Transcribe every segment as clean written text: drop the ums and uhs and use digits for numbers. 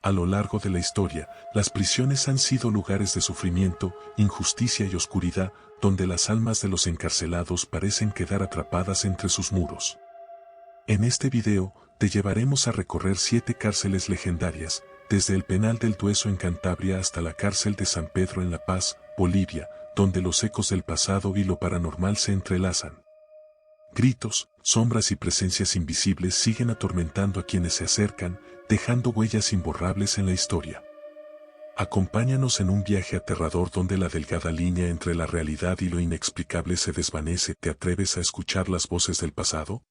A lo largo de la historia, las prisiones han sido lugares de sufrimiento, injusticia y oscuridad, donde las almas de los encarcelados parecen quedar atrapadas entre sus muros. En este video, te llevaremos a recorrer 7 cárceles legendarias, desde el penal del Dueso en Cantabria hasta la cárcel de San Pedro en La Paz, Bolivia, donde los ecos del pasado y lo paranormal se entrelazan. Gritos, sombras y presencias invisibles siguen atormentando a quienes se acercan, dejando huellas imborrables en la historia. Acompáñanos en un viaje aterrador donde la delgada línea entre la realidad y lo inexplicable se desvanece. ¿Te atreves a escuchar las voces del pasado?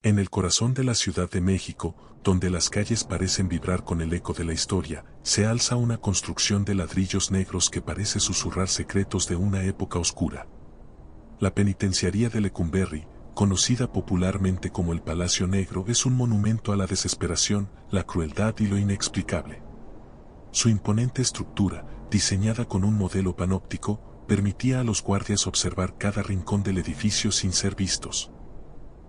En el corazón de la Ciudad de México, donde las calles parecen vibrar con el eco de la historia, se alza una construcción de ladrillos negros que parece susurrar secretos de una época oscura. La penitenciaría de Lecumberri, conocida popularmente como el Palacio Negro, es un monumento a la desesperación, la crueldad y lo inexplicable. Su imponente estructura, diseñada con un modelo panóptico, permitía a los guardias observar cada rincón del edificio sin ser vistos.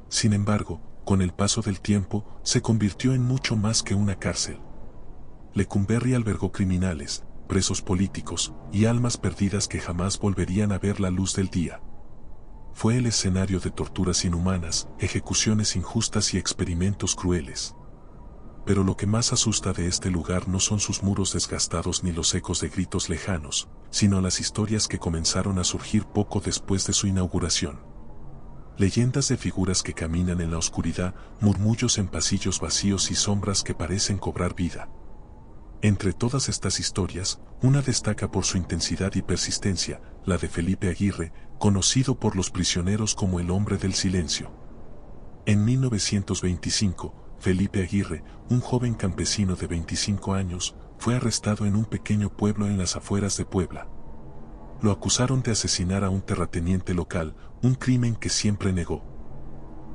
Sin embargo, con el paso del tiempo, se convirtió en mucho más que una cárcel. Lecumberri albergó criminales, presos políticos y almas perdidas que jamás volverían a ver la luz del día. Fue el escenario de torturas inhumanas, ejecuciones injustas y experimentos crueles. Pero lo que más asusta de este lugar no son sus muros desgastados ni los ecos de gritos lejanos, sino las historias que comenzaron a surgir poco después de su inauguración. Leyendas de figuras que caminan en la oscuridad, murmullos en pasillos vacíos y sombras que parecen cobrar vida. Entre todas estas historias, una destaca por su intensidad y persistencia, la de Felipe Aguirre, conocido por los prisioneros como el Hombre del Silencio. En 1925, Felipe Aguirre, un joven campesino de 25 años, fue arrestado en un pequeño pueblo en las afueras de Puebla. Lo acusaron de asesinar a un terrateniente local, un crimen que siempre negó.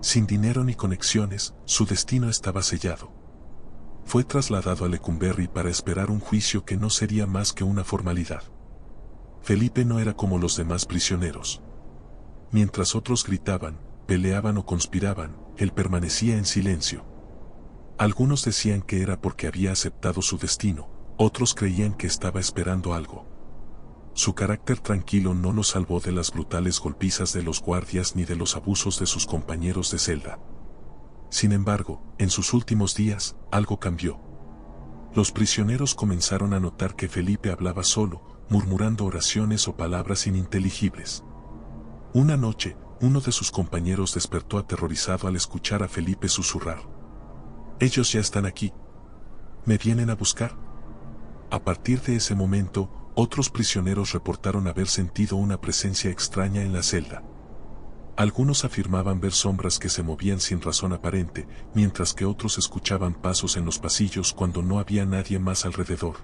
Sin dinero ni conexiones, su destino estaba sellado. Fue trasladado a Lecumberri para esperar un juicio que no sería más que una formalidad. Felipe no era como los demás prisioneros. Mientras otros gritaban, peleaban o conspiraban, él permanecía en silencio. Algunos decían que era porque había aceptado su destino, otros creían que estaba esperando algo. Su carácter tranquilo no lo salvó de las brutales golpizas de los guardias ni de los abusos de sus compañeros de celda. Sin embargo, en sus últimos días, algo cambió. Los prisioneros comenzaron a notar que Felipe hablaba solo, murmurando oraciones o palabras ininteligibles. Una noche, uno de sus compañeros despertó aterrorizado al escuchar a Felipe susurrar: «Ellos ya están aquí. ¿Me vienen a buscar?». A partir de ese momento, otros prisioneros reportaron haber sentido una presencia extraña en la celda. Algunos afirmaban ver sombras que se movían sin razón aparente, mientras que otros escuchaban pasos en los pasillos cuando no había nadie más alrededor.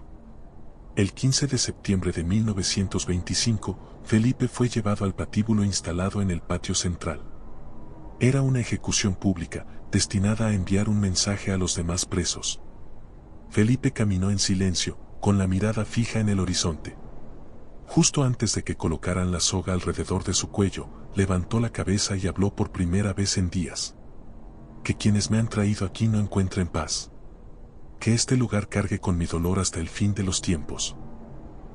El 15 de septiembre de 1925, Felipe fue llevado al patíbulo instalado en el patio central. Era una ejecución pública, destinada a enviar un mensaje a los demás presos. Felipe caminó en silencio, con la mirada fija en el horizonte. Justo antes de que colocaran la soga alrededor de su cuello, levantó la cabeza y habló por primera vez en días. «Que quienes me han traído aquí no encuentren paz. Que este lugar cargue con mi dolor hasta el fin de los tiempos».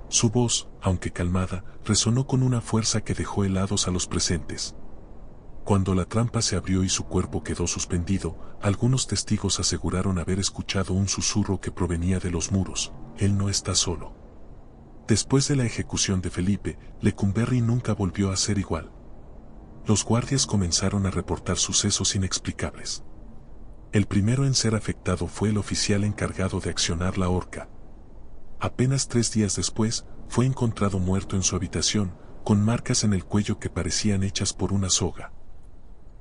Su voz, aunque calmada, resonó con una fuerza que dejó helados a los presentes. Cuando la trampa se abrió y su cuerpo quedó suspendido, algunos testigos aseguraron haber escuchado un susurro que provenía de los muros: «Él no está solo». Después de la ejecución de Felipe, Lecumberri nunca volvió a ser igual. Los guardias comenzaron a reportar sucesos inexplicables. El primero en ser afectado fue el oficial encargado de accionar la horca. Apenas 3 días después, fue encontrado muerto en su habitación, con marcas en el cuello que parecían hechas por una soga.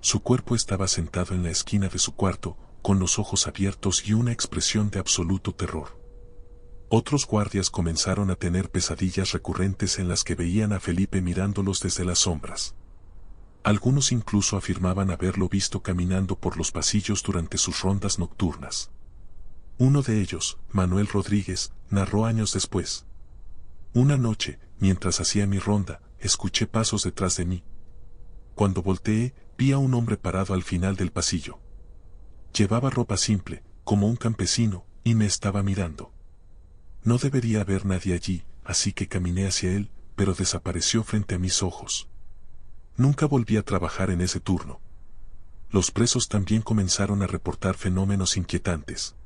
Su cuerpo estaba sentado en la esquina de su cuarto, con los ojos abiertos y una expresión de absoluto terror. Otros guardias comenzaron a tener pesadillas recurrentes en las que veían a Felipe mirándolos desde las sombras. Algunos incluso afirmaban haberlo visto caminando por los pasillos durante sus rondas nocturnas. Uno de ellos, Manuel Rodríguez, narró años después. Una noche, mientras hacía mi ronda, escuché pasos detrás de mí. Cuando volteé, vi a un hombre parado al final del pasillo. Llevaba ropa simple, como un campesino, y me estaba mirando. No debería haber nadie allí, así que caminé hacia él, pero desapareció frente a mis ojos. Nunca volví a trabajar en ese turno. Los presos también comenzaron a reportar fenómenos inquietantes.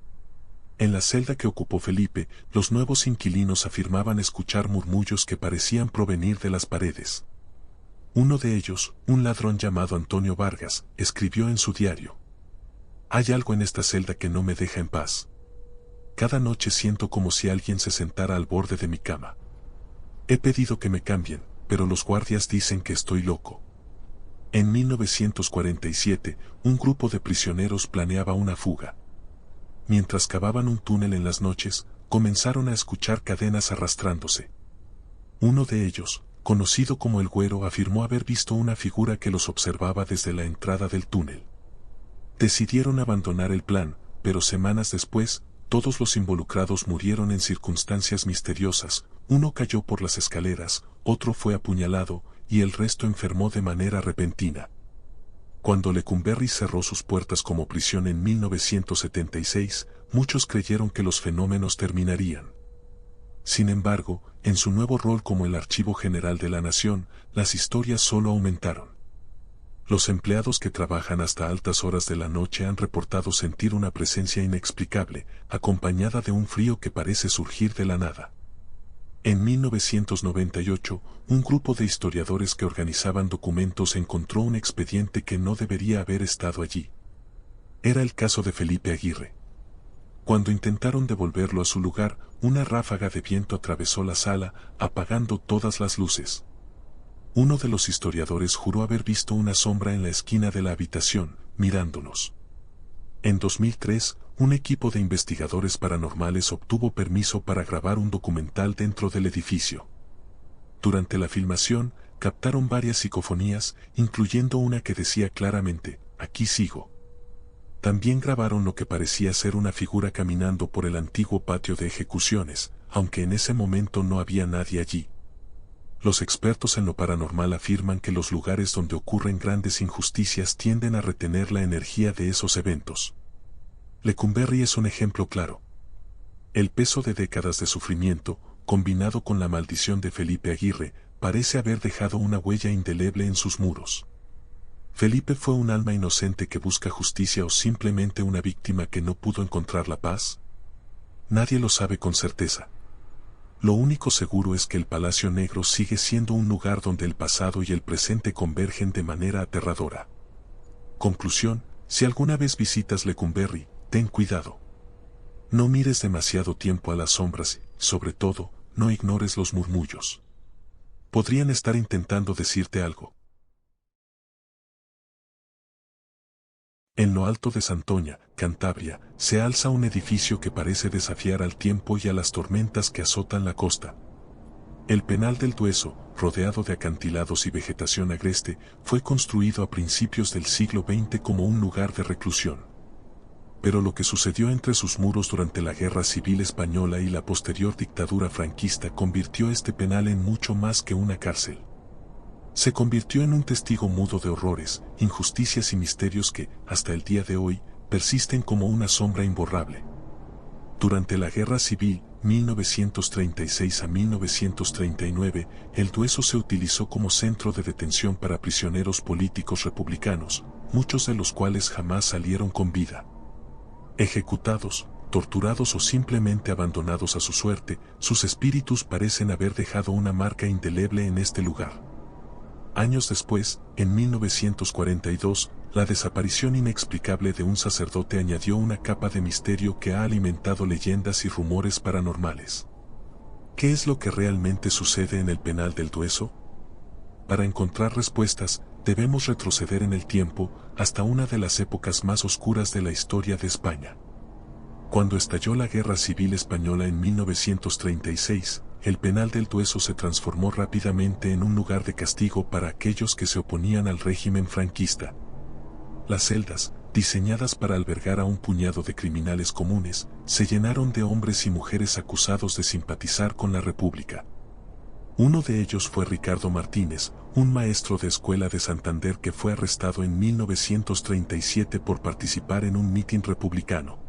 En la celda que ocupó Felipe, los nuevos inquilinos afirmaban escuchar murmullos que parecían provenir de las paredes. Uno de ellos, un ladrón llamado Antonio Vargas, escribió en su diario: «Hay algo en esta celda que no me deja en paz. Cada noche siento como si alguien se sentara al borde de mi cama. He pedido que me cambien, pero los guardias dicen que estoy loco». En 1947, un grupo de prisioneros planeaba una fuga. Mientras cavaban un túnel en las noches, comenzaron a escuchar cadenas arrastrándose. Uno de ellos, conocido como el Güero, afirmó haber visto una figura que los observaba desde la entrada del túnel. Decidieron abandonar el plan, pero semanas después, todos los involucrados murieron en circunstancias misteriosas. Uno cayó por las escaleras, otro fue apuñalado, y el resto enfermó de manera repentina. Cuando Lecumberri cerró sus puertas como prisión en 1976, muchos creyeron que los fenómenos terminarían. Sin embargo, en su nuevo rol como el Archivo General de la Nación, las historias solo aumentaron. Los empleados que trabajan hasta altas horas de la noche han reportado sentir una presencia inexplicable, acompañada de un frío que parece surgir de la nada. En 1998, un grupo de historiadores que organizaban documentos encontró un expediente que no debería haber estado allí. Era el caso de Felipe Aguirre. Cuando intentaron devolverlo a su lugar, una ráfaga de viento atravesó la sala, apagando todas las luces. Uno de los historiadores juró haber visto una sombra en la esquina de la habitación, mirándonos. En 2003, un equipo de investigadores paranormales obtuvo permiso para grabar un documental dentro del edificio. Durante la filmación, captaron varias psicofonías, incluyendo una que decía claramente: «Aquí sigo». También grabaron lo que parecía ser una figura caminando por el antiguo patio de ejecuciones, aunque en ese momento no había nadie allí. Los expertos en lo paranormal afirman que los lugares donde ocurren grandes injusticias tienden a retener la energía de esos eventos. Lecumberri es un ejemplo claro. El peso de décadas de sufrimiento, combinado con la maldición de Felipe Aguirre, parece haber dejado una huella indeleble en sus muros. ¿Felipe fue un alma inocente que busca justicia o simplemente una víctima que no pudo encontrar la paz? Nadie lo sabe con certeza. Lo único seguro es que el Palacio Negro sigue siendo un lugar donde el pasado y el presente convergen de manera aterradora. Conclusión: si alguna vez visitas Lecumberri, ten cuidado. No mires demasiado tiempo a las sombras y, sobre todo, no ignores los murmullos. Podrían estar intentando decirte algo. En lo alto de Santoña, Cantabria, se alza un edificio que parece desafiar al tiempo y a las tormentas que azotan la costa. El Penal del Dueso, rodeado de acantilados y vegetación agreste, fue construido a principios del siglo XX como un lugar de reclusión. Pero lo que sucedió entre sus muros durante la Guerra Civil Española y la posterior dictadura franquista convirtió este penal en mucho más que una cárcel. Se convirtió en un testigo mudo de horrores, injusticias y misterios que, hasta el día de hoy, persisten como una sombra imborrable. Durante la Guerra Civil, 1936 a 1939, el Dueso se utilizó como centro de detención para prisioneros políticos republicanos, muchos de los cuales jamás salieron con vida. Ejecutados, torturados o simplemente abandonados a su suerte, sus espíritus parecen haber dejado una marca indeleble en este lugar. Años después, en 1942, la desaparición inexplicable de un sacerdote añadió una capa de misterio que ha alimentado leyendas y rumores paranormales. ¿Qué es lo que realmente sucede en el Penal del Dueso? Para encontrar respuestas, debemos retroceder en el tiempo, hasta una de las épocas más oscuras de la historia de España. Cuando estalló la Guerra Civil Española en 1936, el Penal del Dueso se transformó rápidamente en un lugar de castigo para aquellos que se oponían al régimen franquista. Las celdas, diseñadas para albergar a un puñado de criminales comunes, se llenaron de hombres y mujeres acusados de simpatizar con la República. Uno de ellos fue Ricardo Martínez, un maestro de escuela de Santander que fue arrestado en 1937 por participar en un mitin republicano.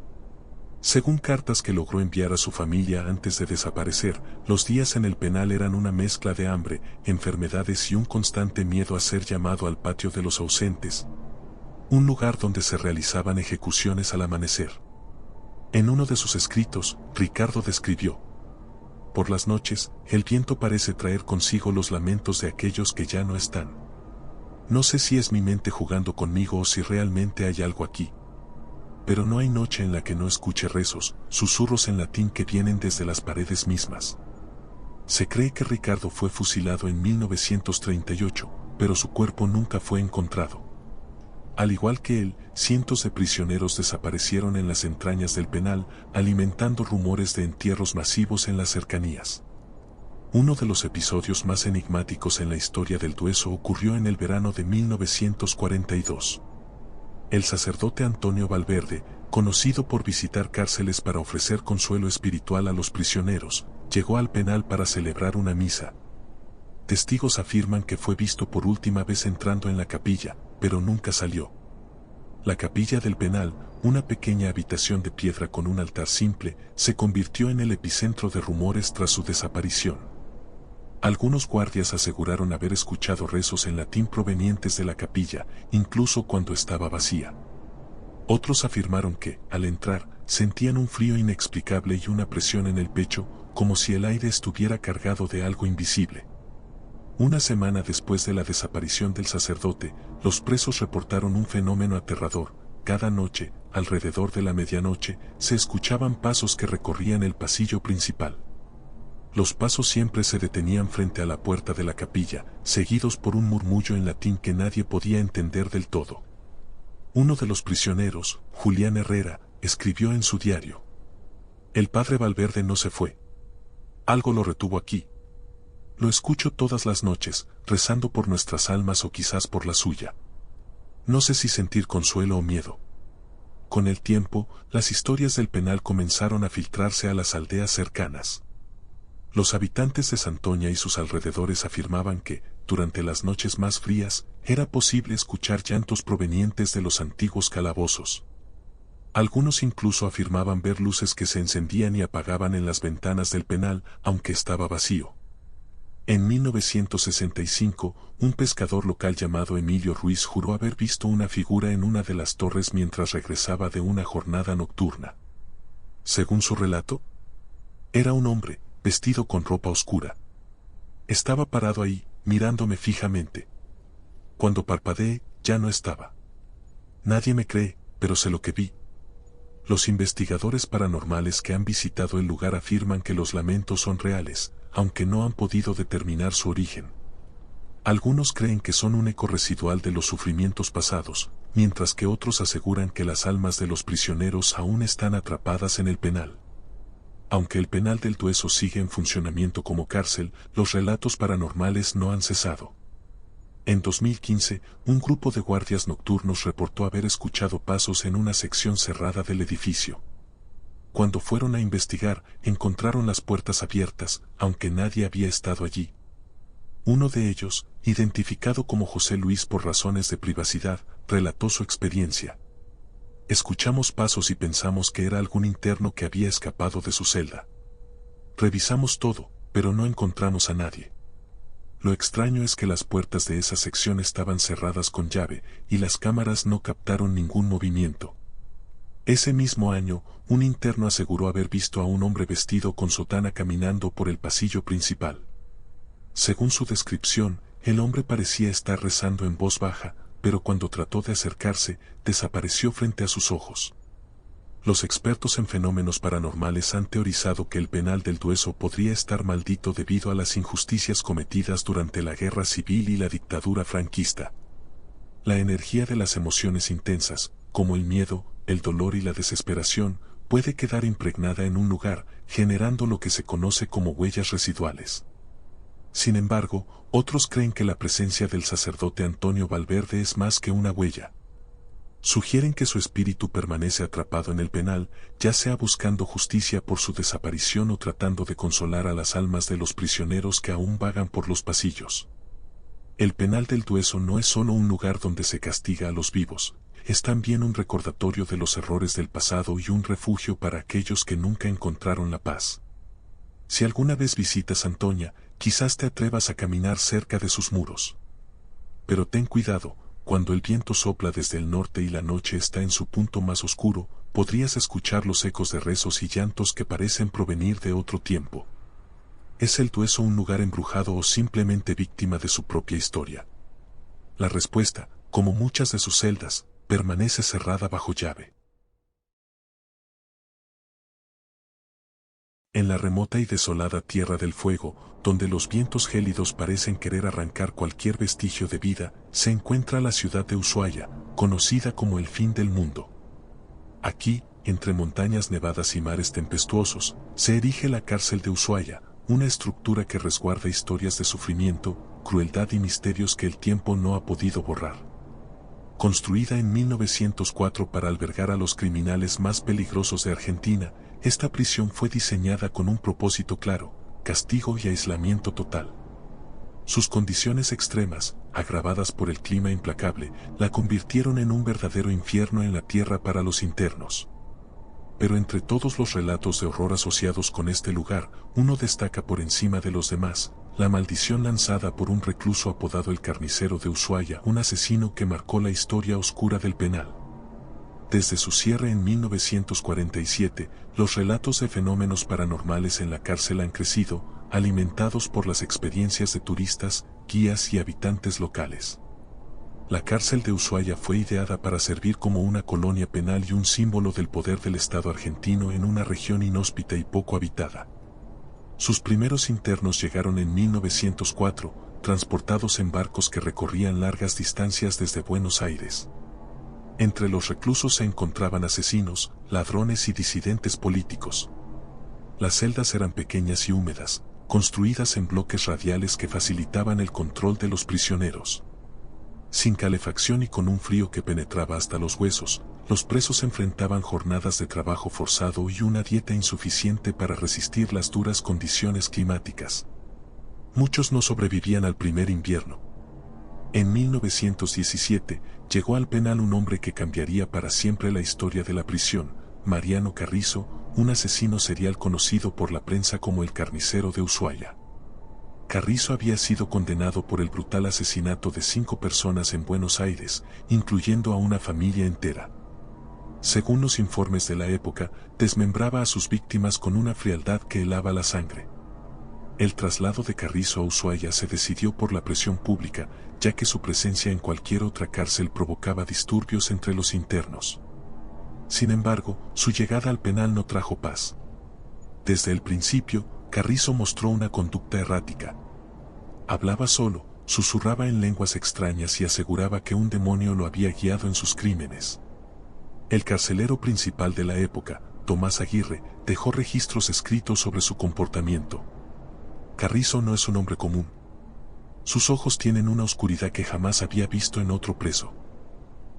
Según cartas que logró enviar a su familia antes de desaparecer, los días en el penal eran una mezcla de hambre, enfermedades y un constante miedo a ser llamado al patio de los ausentes, un lugar donde se realizaban ejecuciones al amanecer. En uno de sus escritos, Ricardo describió: por las noches, el viento parece traer consigo los lamentos de aquellos que ya no están. No sé si es mi mente jugando conmigo o si realmente hay algo aquí. Pero no hay noche en la que no escuche rezos, susurros en latín que vienen desde las paredes mismas. Se cree que Ricardo fue fusilado en 1938, pero su cuerpo nunca fue encontrado. Al igual que él, cientos de prisioneros desaparecieron en las entrañas del penal, alimentando rumores de entierros masivos en las cercanías. Uno de los episodios más enigmáticos en la historia del Dueso ocurrió en el verano de 1942. El sacerdote Antonio Valverde, conocido por visitar cárceles para ofrecer consuelo espiritual a los prisioneros, llegó al penal para celebrar una misa. Testigos afirman que fue visto por última vez entrando en la capilla, pero nunca salió. La capilla del penal, una pequeña habitación de piedra con un altar simple, se convirtió en el epicentro de rumores tras su desaparición. Algunos guardias aseguraron haber escuchado rezos en latín provenientes de la capilla, incluso cuando estaba vacía. Otros afirmaron que, al entrar, sentían un frío inexplicable y una presión en el pecho, como si el aire estuviera cargado de algo invisible. Una semana después de la desaparición del sacerdote, los presos reportaron un fenómeno aterrador. Cada noche, alrededor de la medianoche, se escuchaban pasos que recorrían el pasillo principal. Los pasos siempre se detenían frente a la puerta de la capilla, seguidos por un murmullo en latín que nadie podía entender del todo. Uno de los prisioneros, Julián Herrera, escribió en su diario: el padre Valverde no se fue. Algo lo retuvo aquí. Lo escucho todas las noches, rezando por nuestras almas o quizás por la suya. No sé si sentir consuelo o miedo. Con el tiempo, las historias del penal comenzaron a filtrarse a las aldeas cercanas. Los habitantes de Santoña y sus alrededores afirmaban que, durante las noches más frías, era posible escuchar llantos provenientes de los antiguos calabozos. Algunos incluso afirmaban ver luces que se encendían y apagaban en las ventanas del penal, aunque estaba vacío. En 1965, un pescador local llamado Emilio Ruiz juró haber visto una figura en una de las torres mientras regresaba de una jornada nocturna. Según su relato, era un hombre, vestido con ropa oscura. Estaba parado ahí, mirándome fijamente. Cuando parpadeé, ya no estaba. Nadie me cree, pero sé lo que vi. Los investigadores paranormales que han visitado el lugar afirman que los lamentos son reales, aunque no han podido determinar su origen. Algunos creen que son un eco residual de los sufrimientos pasados, mientras que otros aseguran que las almas de los prisioneros aún están atrapadas en el penal. Aunque el penal del Dueso sigue en funcionamiento como cárcel, los relatos paranormales no han cesado. En 2015, un grupo de guardias nocturnos reportó haber escuchado pasos en una sección cerrada del edificio. Cuando fueron a investigar, encontraron las puertas abiertas, aunque nadie había estado allí. Uno de ellos, identificado como José Luis por razones de privacidad, relató su experiencia. Escuchamos pasos y pensamos que era algún interno que había escapado de su celda. Revisamos todo, pero no encontramos a nadie. Lo extraño es que las puertas de esa sección estaban cerradas con llave, y las cámaras no captaron ningún movimiento. Ese mismo año, un interno aseguró haber visto a un hombre vestido con sotana caminando por el pasillo principal. Según su descripción, el hombre parecía estar rezando en voz baja, pero cuando trató de acercarse, desapareció frente a sus ojos. Los expertos en fenómenos paranormales han teorizado que el penal del Dueso podría estar maldito debido a las injusticias cometidas durante la guerra civil y la dictadura franquista. La energía de las emociones intensas, como el miedo, el dolor y la desesperación, puede quedar impregnada en un lugar, generando lo que se conoce como huellas residuales. Sin embargo, otros creen que la presencia del sacerdote Antonio Valverde es más que una huella. sugieren que su espíritu permanece atrapado en el penal, ya sea buscando justicia por su desaparición o tratando de consolar a las almas de los prisioneros que aún vagan por los pasillos. El penal del Dueso no es solo un lugar donde se castiga a los vivos, es también un recordatorio de los errores del pasado y un refugio para aquellos que nunca encontraron la paz. Si alguna vez visitas Antoña, quizás te atrevas a caminar cerca de sus muros. Pero ten cuidado, cuando el viento sopla desde el norte y la noche está en su punto más oscuro, podrías escuchar los ecos de rezos y llantos que parecen provenir de otro tiempo. ¿Es el Dueso un lugar embrujado o simplemente víctima de su propia historia? La respuesta, como muchas de sus celdas, permanece cerrada bajo llave. En la remota y desolada Tierra del Fuego, donde los vientos gélidos parecen querer arrancar cualquier vestigio de vida, se encuentra la ciudad de Ushuaia, conocida como el fin del mundo. Aquí, entre montañas nevadas y mares tempestuosos, se erige la cárcel de Ushuaia, una estructura que resguarda historias de sufrimiento, crueldad y misterios que el tiempo no ha podido borrar. Construida en 1904 para albergar a los criminales más peligrosos de Argentina, esta prisión fue diseñada con un propósito claro: castigo y aislamiento total. Sus condiciones extremas, agravadas por el clima implacable, la convirtieron en un verdadero infierno en la tierra para los internos. Pero entre todos los relatos de horror asociados con este lugar, uno destaca por encima de los demás: la maldición lanzada por un recluso apodado el Carnicero de Ushuaia, un asesino que marcó la historia oscura del penal. Desde su cierre en 1947, los relatos de fenómenos paranormales en la cárcel han crecido, alimentados por las experiencias de turistas, guías y habitantes locales. La cárcel de Ushuaia fue ideada para servir como una colonia penal y un símbolo del poder del Estado argentino en una región inhóspita y poco habitada. Sus primeros internos llegaron en 1904, transportados en barcos que recorrían largas distancias desde Buenos Aires. Entre los reclusos se encontraban asesinos, ladrones y disidentes políticos. Las celdas eran pequeñas y húmedas, construidas en bloques radiales que facilitaban el control de los prisioneros. Sin calefacción y con un frío que penetraba hasta los huesos, los presos enfrentaban jornadas de trabajo forzado y una dieta insuficiente para resistir las duras condiciones climáticas. Muchos no sobrevivían al primer invierno. En 1917, llegó al penal un hombre que cambiaría para siempre la historia de la prisión: Mariano Carrizo, un asesino serial conocido por la prensa como el Carnicero de Ushuaia. Carrizo había sido condenado por el brutal asesinato de 5 personas en Buenos Aires, incluyendo a una familia entera. Según los informes de la época, desmembraba a sus víctimas con una frialdad que helaba la sangre. El traslado de Carrizo a Ushuaia se decidió por la presión pública, ya que su presencia en cualquier otra cárcel provocaba disturbios entre los internos. Sin embargo, su llegada al penal no trajo paz. Desde el principio, Carrizo mostró una conducta errática. Hablaba solo, susurraba en lenguas extrañas y aseguraba que un demonio lo había guiado en sus crímenes. El carcelero principal de la época, Tomás Aguirre, dejó registros escritos sobre su comportamiento. Carrizo no es un hombre común. Sus ojos tienen una oscuridad que jamás había visto en otro preso.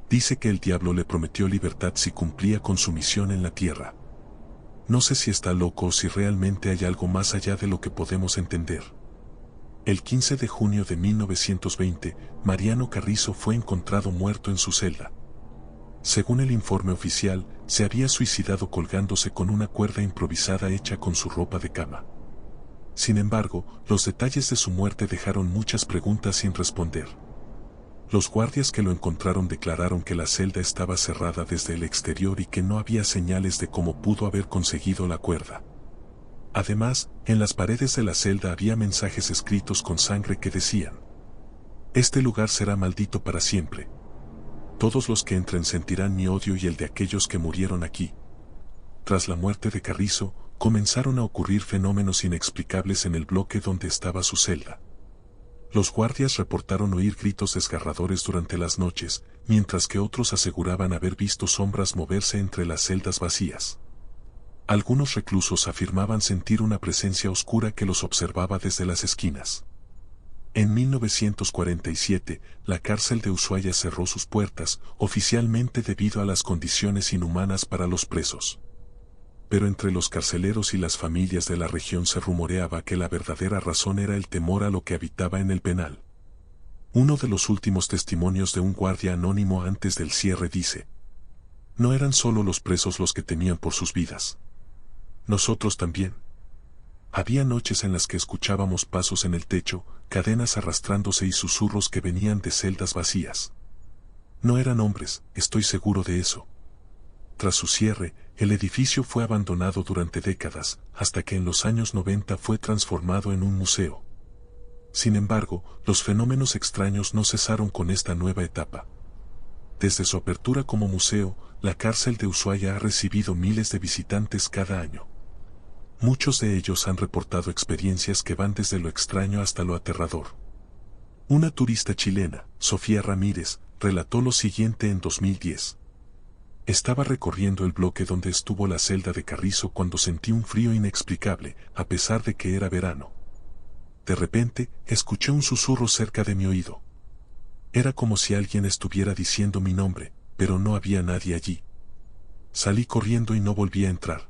Dice que el diablo le prometió libertad si cumplía con su misión en la tierra. No sé si está loco o si realmente hay algo más allá de lo que podemos entender. El 15 de junio de 1920, Mariano Carrizo fue encontrado muerto en su celda. Según el informe oficial, se había suicidado colgándose con una cuerda improvisada hecha con su ropa de cama. Sin embargo, los detalles de su muerte dejaron muchas preguntas sin responder. Los guardias que lo encontraron declararon que la celda estaba cerrada desde el exterior y que no había señales de cómo pudo haber conseguido la cuerda. Además, en las paredes de la celda había mensajes escritos con sangre que decían: "Este lugar será maldito para siempre. Todos los que entren sentirán mi odio y el de aquellos que murieron aquí". Tras la muerte de Carrizo, comenzaron a ocurrir fenómenos inexplicables en el bloque donde estaba su celda. Los guardias reportaron oír gritos desgarradores durante las noches, mientras que otros aseguraban haber visto sombras moverse entre las celdas vacías. Algunos reclusos afirmaban sentir una presencia oscura que los observaba desde las esquinas. En 1947, la cárcel de Ushuaia cerró sus puertas, oficialmente debido a las condiciones inhumanas para los presos. Pero entre los carceleros y las familias de la región se rumoreaba que la verdadera razón era el temor a lo que habitaba en el penal. Uno de los últimos testimonios de un guardia anónimo antes del cierre dice: no eran solo los presos los que temían por sus vidas. Nosotros también. Había noches en las que escuchábamos pasos en el techo, cadenas arrastrándose y susurros que venían de celdas vacías. No eran hombres, estoy seguro de eso. Tras su cierre, el edificio fue abandonado durante décadas, hasta que en los años 90 fue transformado en un museo. Sin embargo, los fenómenos extraños no cesaron con esta nueva etapa. Desde su apertura como museo, la cárcel de Ushuaia ha recibido miles de visitantes cada año. Muchos de ellos han reportado experiencias que van desde lo extraño hasta lo aterrador. Una turista chilena, Sofía Ramírez, relató lo siguiente en 2010. Estaba recorriendo el bloque donde estuvo la celda de Carrizo cuando sentí un frío inexplicable, a pesar de que era verano. De repente, escuché un susurro cerca de mi oído. Era como si alguien estuviera diciendo mi nombre, pero no había nadie allí. Salí corriendo y no volví a entrar.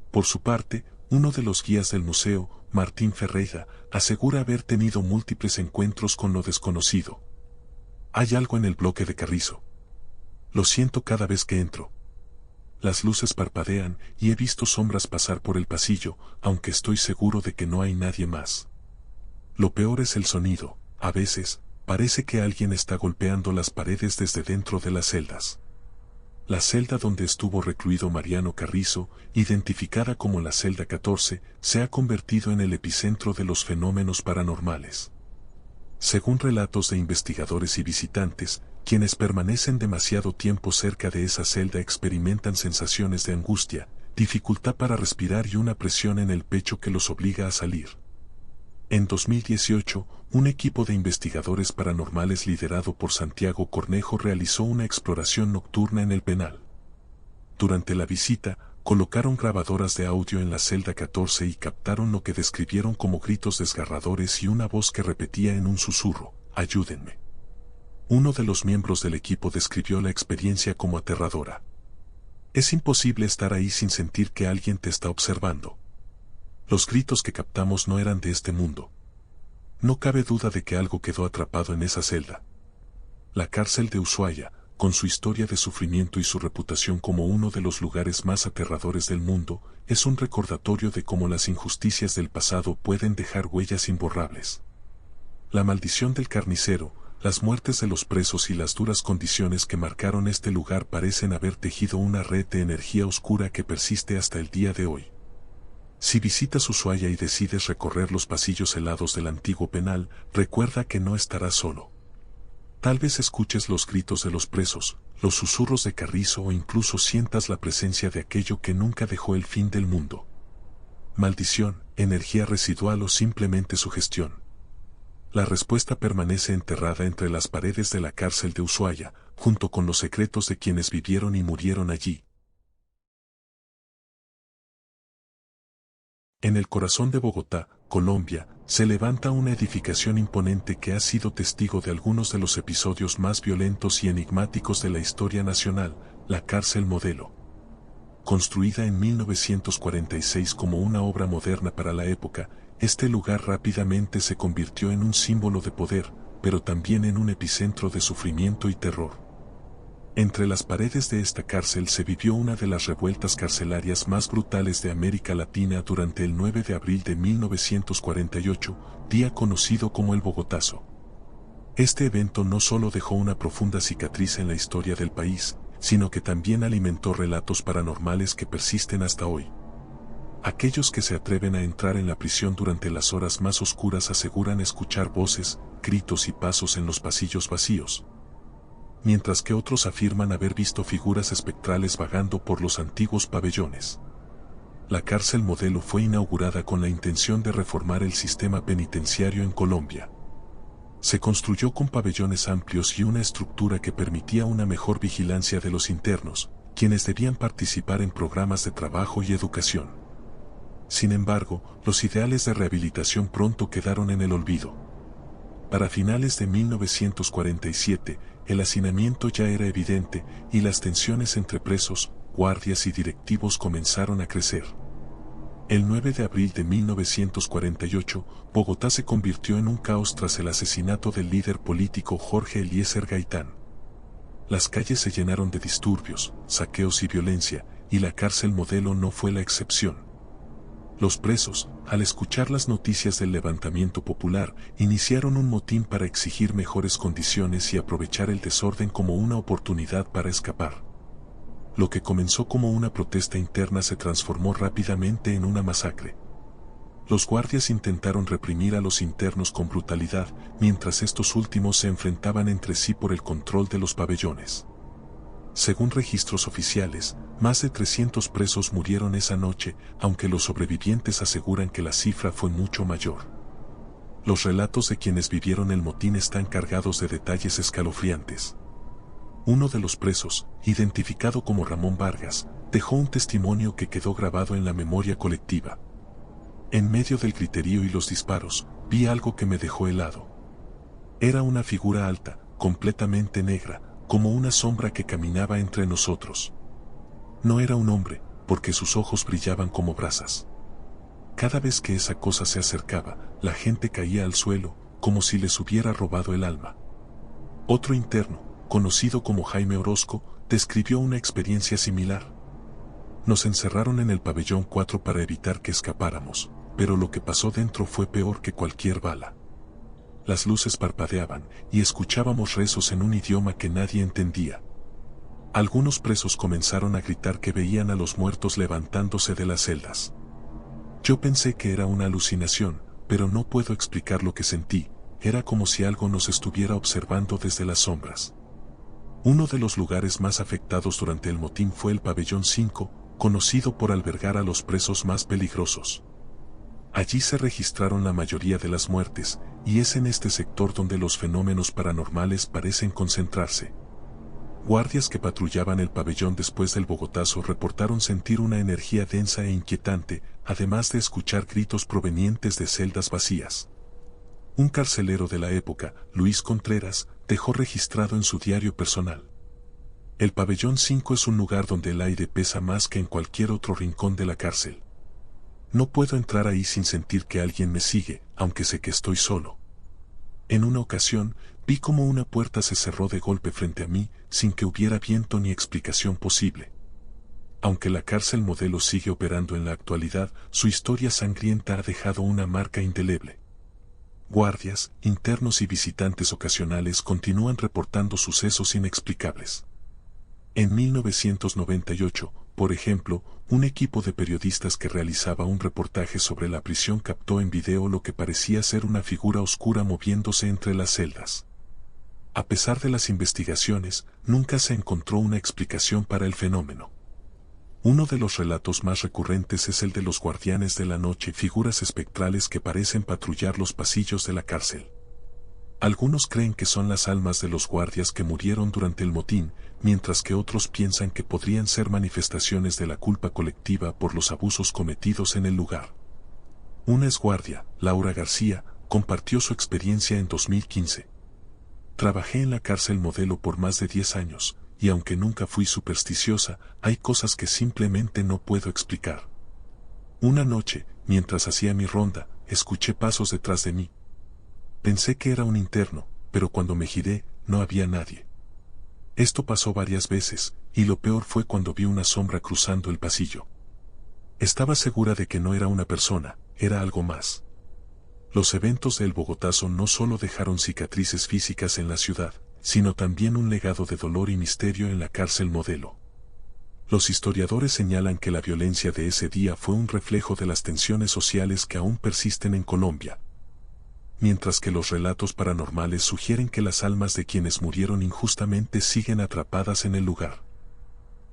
Por su parte, uno de los guías del museo, Martín Ferreira, asegura haber tenido múltiples encuentros con lo desconocido. Hay algo en el bloque de Carrizo. Lo siento cada vez que entro. Las luces parpadean y he visto sombras pasar por el pasillo, aunque estoy seguro de que no hay nadie más. Lo peor es el sonido, a veces, parece que alguien está golpeando las paredes desde dentro de las celdas. La celda donde estuvo recluido Mariano Carrizo, identificada como la celda 14, se ha convertido en el epicentro de los fenómenos paranormales. Según relatos de investigadores y visitantes, quienes permanecen demasiado tiempo cerca de esa celda experimentan sensaciones de angustia, dificultad para respirar y una presión en el pecho que los obliga a salir. En 2018, un equipo de investigadores paranormales liderado por Santiago Cornejo realizó una exploración nocturna en el penal. Durante la visita, colocaron grabadoras de audio en la celda 14 y captaron lo que describieron como gritos desgarradores y una voz que repetía en un susurro: «Ayúdenme». Uno de los miembros del equipo describió la experiencia como aterradora. Es imposible estar ahí sin sentir que alguien te está observando. Los gritos que captamos no eran de este mundo. No cabe duda de que algo quedó atrapado en esa celda. La cárcel de Ushuaia, con su historia de sufrimiento y su reputación como uno de los lugares más aterradores del mundo, es un recordatorio de cómo las injusticias del pasado pueden dejar huellas imborrables. La maldición del carnicero, las muertes de los presos y las duras condiciones que marcaron este lugar parecen haber tejido una red de energía oscura que persiste hasta el día de hoy. Si visitas Ushuaia y decides recorrer los pasillos helados del antiguo penal, recuerda que no estarás solo. Tal vez escuches los gritos de los presos, los susurros de Carrizo o incluso sientas la presencia de aquello que nunca dejó el fin del mundo. Maldición, energía residual o simplemente sugestión. La respuesta permanece enterrada entre las paredes de la cárcel de Ushuaia, junto con los secretos de quienes vivieron y murieron allí. En el corazón de Bogotá, Colombia, se levanta una edificación imponente que ha sido testigo de algunos de los episodios más violentos y enigmáticos de la historia nacional, la Cárcel Modelo. Construida en 1946 como una obra moderna para la época, este lugar rápidamente se convirtió en un símbolo de poder, pero también en un epicentro de sufrimiento y terror. Entre las paredes de esta cárcel se vivió una de las revueltas carcelarias más brutales de América Latina durante el 9 de abril de 1948, día conocido como el Bogotazo. Este evento no solo dejó una profunda cicatriz en la historia del país, sino que también alimentó relatos paranormales que persisten hasta hoy. Aquellos que se atreven a entrar en la prisión durante las horas más oscuras aseguran escuchar voces, gritos y pasos en los pasillos vacíos, mientras que otros afirman haber visto figuras espectrales vagando por los antiguos pabellones. La cárcel Modelo fue inaugurada con la intención de reformar el sistema penitenciario en Colombia. Se construyó con pabellones amplios y una estructura que permitía una mejor vigilancia de los internos, quienes debían participar en programas de trabajo y educación. Sin embargo, los ideales de rehabilitación pronto quedaron en el olvido. Para finales de 1947, el hacinamiento ya era evidente y las tensiones entre presos, guardias y directivos comenzaron a crecer. El 9 de abril de 1948, Bogotá se convirtió en un caos tras el asesinato del líder político Jorge Eliezer Gaitán. Las calles se llenaron de disturbios, saqueos y violencia, y la cárcel Modelo no fue la excepción. Los presos, al escuchar las noticias del levantamiento popular, iniciaron un motín para exigir mejores condiciones y aprovechar el desorden como una oportunidad para escapar. Lo que comenzó como una protesta interna se transformó rápidamente en una masacre. Los guardias intentaron reprimir a los internos con brutalidad, mientras estos últimos se enfrentaban entre sí por el control de los pabellones. Según registros oficiales, más de 300 presos murieron esa noche, aunque los sobrevivientes aseguran que la cifra fue mucho mayor. Los relatos de quienes vivieron el motín están cargados de detalles escalofriantes. Uno de los presos, identificado como Ramón Vargas, dejó un testimonio que quedó grabado en la memoria colectiva. En medio del griterío y los disparos, vi algo que me dejó helado. Era una figura alta, completamente negra, como una sombra que caminaba entre nosotros. No era un hombre, porque sus ojos brillaban como brasas. Cada vez que esa cosa se acercaba, la gente caía al suelo, como si les hubiera robado el alma. Otro interno, conocido como Jaime Orozco, describió una experiencia similar. Nos encerraron en el pabellón 4 para evitar que escapáramos, pero lo que pasó dentro fue peor que cualquier bala. Las luces parpadeaban y escuchábamos rezos en un idioma que nadie entendía. Algunos presos comenzaron a gritar que veían a los muertos levantándose de las celdas. Yo pensé que era una alucinación, pero no puedo explicar lo que sentí. Era como si algo nos estuviera observando desde las sombras. Uno de los lugares más afectados durante el motín fue el pabellón 5, conocido por albergar a los presos más peligrosos. Allí se registraron la mayoría de las muertes, y es en este sector donde los fenómenos paranormales parecen concentrarse. Guardias que patrullaban el pabellón después del Bogotazo reportaron sentir una energía densa e inquietante, además de escuchar gritos provenientes de celdas vacías. Un carcelero de la época, Luis Contreras, dejó registrado en su diario personal: el pabellón 5 es un lugar donde el aire pesa más que en cualquier otro rincón de la cárcel. No puedo entrar ahí sin sentir que alguien me sigue, aunque sé que estoy solo. En una ocasión, vi cómo una puerta se cerró de golpe frente a mí, sin que hubiera viento ni explicación posible. Aunque la cárcel Modelo sigue operando en la actualidad, su historia sangrienta ha dejado una marca indeleble. Guardias, internos y visitantes ocasionales continúan reportando sucesos inexplicables. En 1998, por ejemplo, un equipo de periodistas que realizaba un reportaje sobre la prisión captó en video lo que parecía ser una figura oscura moviéndose entre las celdas. A pesar de las investigaciones, nunca se encontró una explicación para el fenómeno. Uno de los relatos más recurrentes es el de los guardianes de la noche, figuras espectrales que parecen patrullar los pasillos de la cárcel. Algunos creen que son las almas de los guardias que murieron durante el motín, mientras que otros piensan que podrían ser manifestaciones de la culpa colectiva por los abusos cometidos en el lugar. Una exguardia, Laura García, compartió su experiencia en 2015. Trabajé en la cárcel Modelo por más de 10 años, y aunque nunca fui supersticiosa, hay cosas que simplemente no puedo explicar. Una noche, mientras hacía mi ronda, escuché pasos detrás de mí. Pensé que era un interno, pero cuando me giré, no había nadie. Esto pasó varias veces, y lo peor fue cuando vi una sombra cruzando el pasillo. Estaba segura de que no era una persona, era algo más. Los eventos del Bogotazo no solo dejaron cicatrices físicas en la ciudad, sino también un legado de dolor y misterio en la cárcel Modelo. Los historiadores señalan que la violencia de ese día fue un reflejo de las tensiones sociales que aún persisten en Colombia, mientras que los relatos paranormales sugieren que las almas de quienes murieron injustamente siguen atrapadas en el lugar.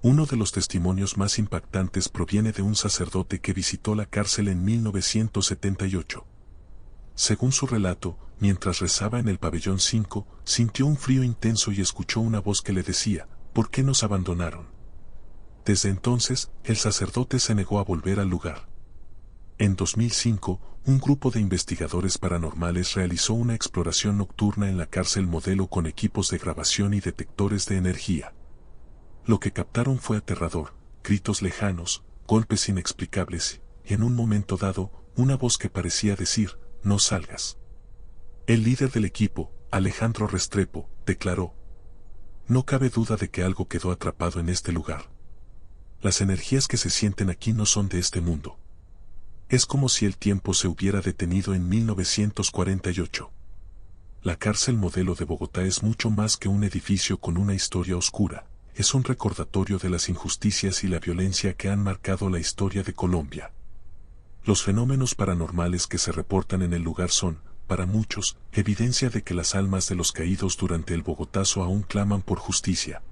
Uno de los testimonios más impactantes proviene de un sacerdote que visitó la cárcel en 1978. Según su relato, mientras rezaba en el pabellón 5, sintió un frío intenso y escuchó una voz que le decía: ¿por qué nos abandonaron? Desde entonces, el sacerdote se negó a volver al lugar. En 2005, un grupo de investigadores paranormales realizó una exploración nocturna en la cárcel modelo con equipos de grabación y detectores de energía. Lo que captaron fue aterrador, gritos lejanos, golpes inexplicables, y en un momento dado, una voz que parecía decir, no salgas. El líder del equipo, Alejandro Restrepo, declaró: no cabe duda de que algo quedó atrapado en este lugar. Las energías que se sienten aquí no son de este mundo. Es como si el tiempo se hubiera detenido en 1948. La cárcel modelo de Bogotá es mucho más que un edificio con una historia oscura, es un recordatorio de las injusticias y la violencia que han marcado la historia de Colombia. Los fenómenos paranormales que se reportan en el lugar son, para muchos, evidencia de que las almas de los caídos durante el Bogotazo aún claman por justicia.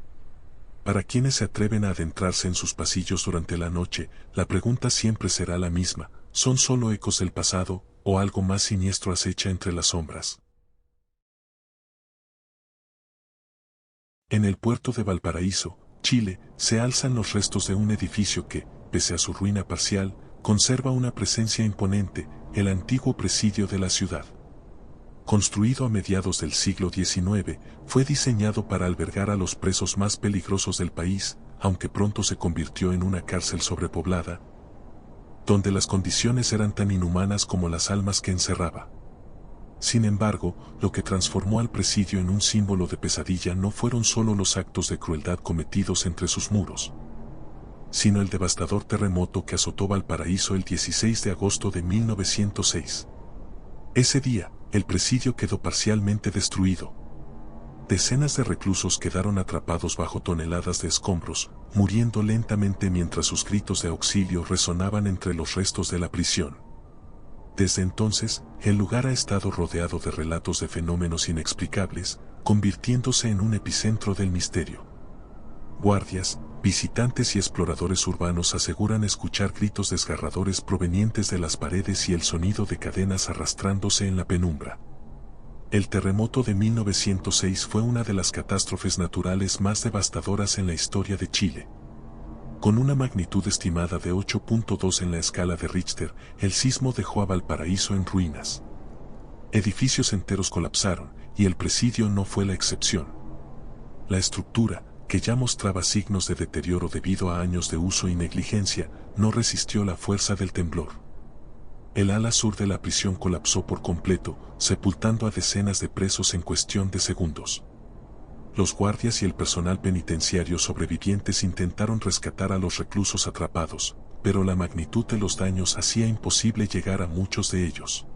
Para quienes se atreven a adentrarse en sus pasillos durante la noche, la pregunta siempre será la misma: ¿son solo ecos del pasado, o algo más siniestro acecha entre las sombras? En el puerto de Valparaíso, Chile, se alzan los restos de un edificio que, pese a su ruina parcial, conserva una presencia imponente, el antiguo presidio de la ciudad. Construido a mediados del siglo XIX, fue diseñado para albergar a los presos más peligrosos del país, aunque pronto se convirtió en una cárcel sobrepoblada, donde las condiciones eran tan inhumanas como las almas que encerraba. Sin embargo, lo que transformó al presidio en un símbolo de pesadilla no fueron solo los actos de crueldad cometidos entre sus muros, sino el devastador terremoto que azotó Valparaíso el 16 de agosto de 1906. Ese día, el presidio quedó parcialmente destruido. Decenas de reclusos quedaron atrapados bajo toneladas de escombros, muriendo lentamente mientras sus gritos de auxilio resonaban entre los restos de la prisión. Desde entonces, el lugar ha estado rodeado de relatos de fenómenos inexplicables, convirtiéndose en un epicentro del misterio. Guardias, visitantes y exploradores urbanos aseguran escuchar gritos desgarradores provenientes de las paredes y el sonido de cadenas arrastrándose en la penumbra. El terremoto de 1906 fue una de las catástrofes naturales más devastadoras en la historia de Chile. Con una magnitud estimada de 8.2 en la escala de Richter, el sismo dejó a Valparaíso en ruinas. Edificios enteros colapsaron, y el presidio no fue la excepción. La estructura, que ya mostraba signos de deterioro debido a años de uso y negligencia, no resistió la fuerza del temblor. El ala sur de la prisión colapsó por completo, sepultando a decenas de presos en cuestión de segundos. Los guardias y el personal penitenciario sobrevivientes intentaron rescatar a los reclusos atrapados, pero la magnitud de los daños hacía imposible llegar a muchos de ellos.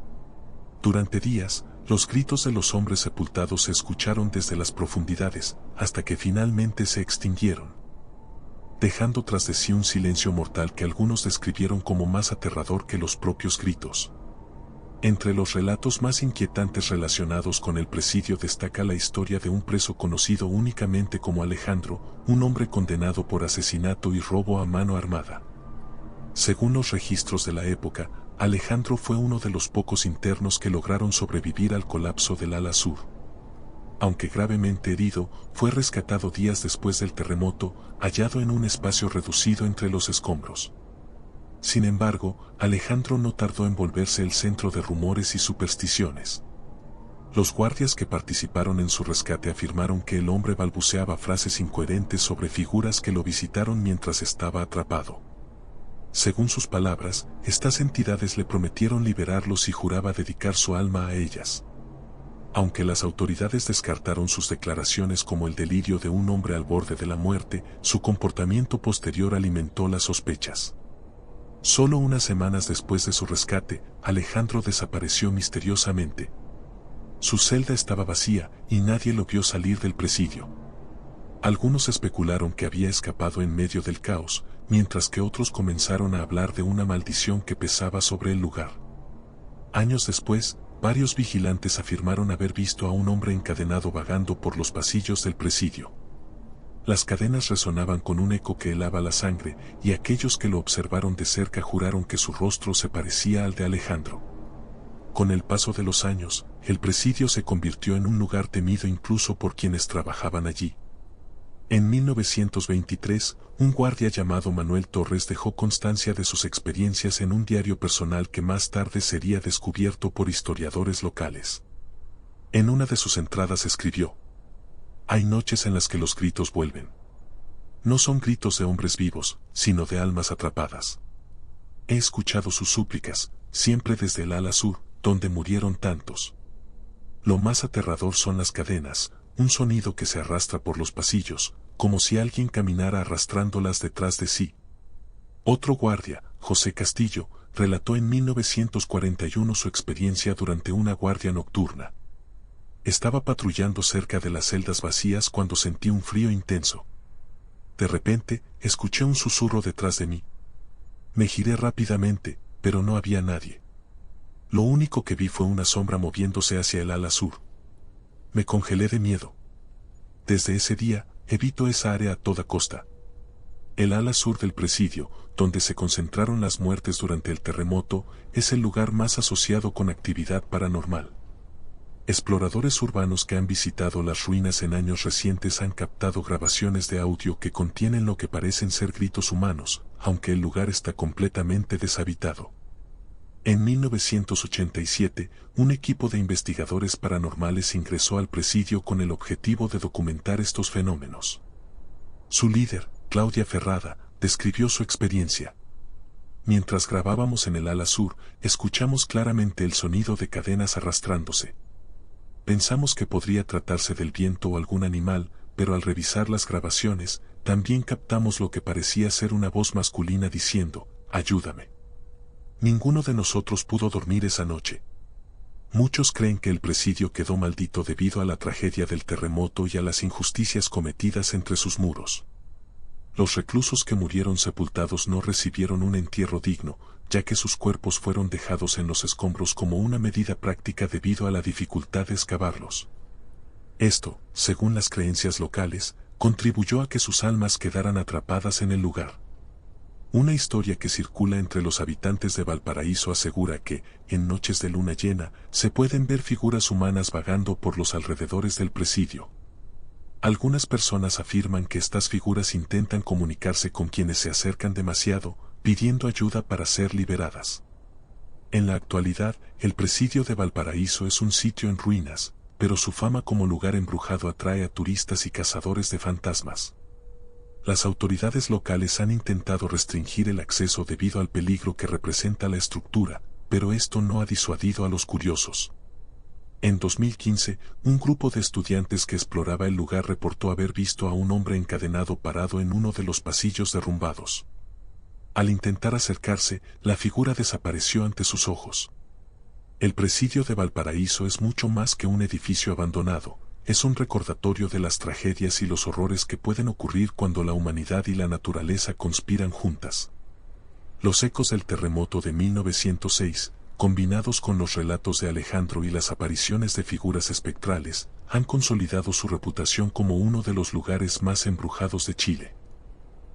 Durante días, los gritos de los hombres sepultados se escucharon desde las profundidades, hasta que finalmente se extinguieron, dejando tras de sí un silencio mortal que algunos describieron como más aterrador que los propios gritos. Entre los relatos más inquietantes relacionados con el presidio destaca la historia de un preso conocido únicamente como Alejandro, un hombre condenado por asesinato y robo a mano armada. Según los registros de la época, Alejandro fue uno de los pocos internos que lograron sobrevivir al colapso del ala sur. Aunque gravemente herido, fue rescatado días después del terremoto, hallado en un espacio reducido entre los escombros. Sin embargo, Alejandro no tardó en volverse el centro de rumores y supersticiones. Los guardias que participaron en su rescate afirmaron que el hombre balbuceaba frases incoherentes sobre figuras que lo visitaron mientras estaba atrapado. Según sus palabras, estas entidades le prometieron liberarlos y juraba dedicar su alma a ellas. Aunque las autoridades descartaron sus declaraciones como el delirio de un hombre al borde de la muerte, su comportamiento posterior alimentó las sospechas. Solo unas semanas después de su rescate, Alejandro desapareció misteriosamente. Su celda estaba vacía y nadie lo vio salir del presidio. Algunos especularon que había escapado en medio del caos, mientras que otros comenzaron a hablar de una maldición que pesaba sobre el lugar. Años después, varios vigilantes afirmaron haber visto a un hombre encadenado vagando por los pasillos del presidio. Las cadenas resonaban con un eco que helaba la sangre, y aquellos que lo observaron de cerca juraron que su rostro se parecía al de Alejandro. Con el paso de los años, el presidio se convirtió en un lugar temido incluso por quienes trabajaban allí. En 1923, un guardia llamado Manuel Torres dejó constancia de sus experiencias en un diario personal que más tarde sería descubierto por historiadores locales. En una de sus entradas escribió: «Hay noches en las que los gritos vuelven. No son gritos de hombres vivos, sino de almas atrapadas. He escuchado sus súplicas, siempre desde el ala sur, donde murieron tantos. Lo más aterrador son las cadenas, un sonido que se arrastra por los pasillos, como si alguien caminara arrastrándolas detrás de sí». Otro guardia, José Castillo, relató en 1941 su experiencia durante una guardia nocturna. «Estaba patrullando cerca de las celdas vacías cuando sentí un frío intenso. De repente, escuché un susurro detrás de mí. Me giré rápidamente, pero no había nadie. Lo único que vi fue una sombra moviéndose hacia el ala sur. Me congelé de miedo. Desde ese día, evito esa área a toda costa». El ala sur del presidio, donde se concentraron las muertes durante el terremoto, es el lugar más asociado con actividad paranormal. Exploradores urbanos que han visitado las ruinas en años recientes han captado grabaciones de audio que contienen lo que parecen ser gritos humanos, aunque el lugar está completamente deshabitado. En 1987, un equipo de investigadores paranormales ingresó al presidio con el objetivo de documentar estos fenómenos. Su líder, Claudia Ferrada, describió su experiencia. «Mientras grabábamos en el ala sur, escuchamos claramente el sonido de cadenas arrastrándose. Pensamos que podría tratarse del viento o algún animal, pero al revisar las grabaciones, también captamos lo que parecía ser una voz masculina diciendo: «Ayúdame». Ninguno de nosotros pudo dormir esa noche. Muchos creen que el presidio quedó maldito debido a la tragedia del terremoto y a las injusticias cometidas entre sus muros. Los reclusos que murieron sepultados no recibieron un entierro digno, ya que sus cuerpos fueron dejados en los escombros como una medida práctica debido a la dificultad de excavarlos. Esto, según las creencias locales, contribuyó a que sus almas quedaran atrapadas en el lugar. Una historia que circula entre los habitantes de Valparaíso asegura que, en noches de luna llena, se pueden ver figuras humanas vagando por los alrededores del presidio. Algunas personas afirman que estas figuras intentan comunicarse con quienes se acercan demasiado, pidiendo ayuda para ser liberadas. En la actualidad, el presidio de Valparaíso es un sitio en ruinas, pero su fama como lugar embrujado atrae a turistas y cazadores de fantasmas. Las autoridades locales han intentado restringir el acceso debido al peligro que representa la estructura, pero esto no ha disuadido a los curiosos. En 2015, un grupo de estudiantes que exploraba el lugar reportó haber visto a un hombre encadenado parado en uno de los pasillos derrumbados. Al intentar acercarse, la figura desapareció ante sus ojos. El presidio de Valparaíso es mucho más que un edificio abandonado, es un recordatorio de las tragedias y los horrores que pueden ocurrir cuando la humanidad y la naturaleza conspiran juntas. Los ecos del terremoto de 1906, combinados con los relatos de Alejandro y las apariciones de figuras espectrales, han consolidado su reputación como uno de los lugares más embrujados de Chile.